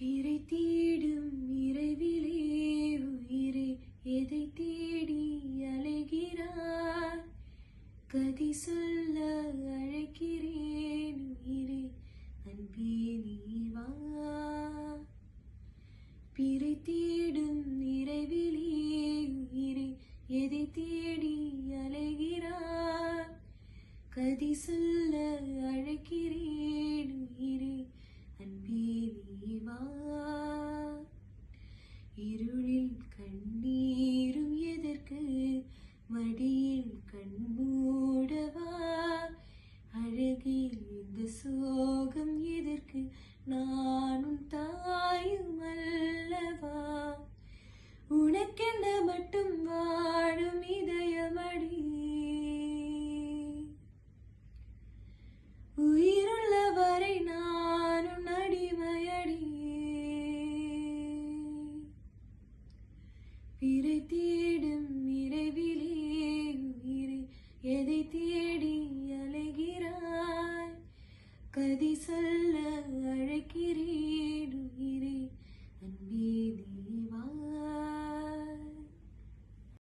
பிறை தேடும் இரவிலே உயிரே எதை தேடி அலைகிறாய்? கதி சொல்ல அழைக்கிறேன் உயிரே, அன்பே நீ வா. பிறை தேடும் இரவிலே உயிரே எதை தேடி அலைகிறாய்? கதி சொல்ல அழைக்கிறேன் உயிரே, அன்பே நீ வா. இருளில் கண்ணீரும் எதற்கு, மடியில் கண்மூடவா? அழகில் இந்த சோகம் எதற்கு, நானும் தாயும் அல்லவா? உனக்கென்ன மட்டும் வாழும் இதயமடி, உயிருள்ளவரை நானும் அடிமையடி. பிறை தேடும் இரவிலே உயிரை எதை தேடி